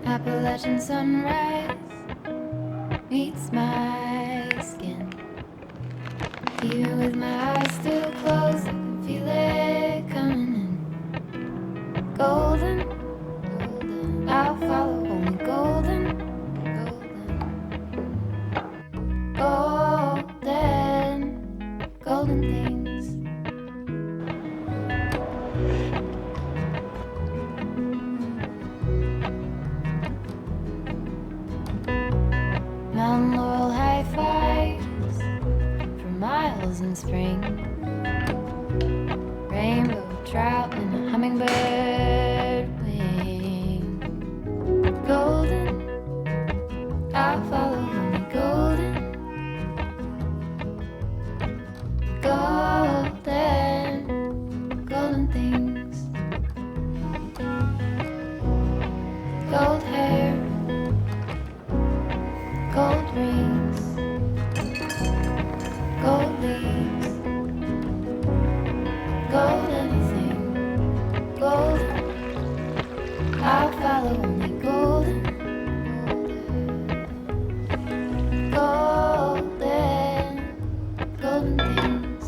Appalachian sunrise meets my skin. Even with my eyes still closed, I can feel it coming in. Golden, golden, I'll follow only golden, golden, golden, golden things. Mountain laurel high fives for miles in spring. Rainbow trout and a hummingbird wing. Golden, I'll follow only golden, golden, golden things. Gold hair, gold rings, gold leaves, gold anything, golden, I'll follow only golden, golden, golden things.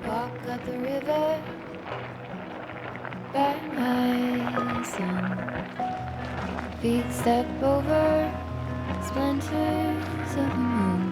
Walk up the river by my son. Feet step over splinters of the moon.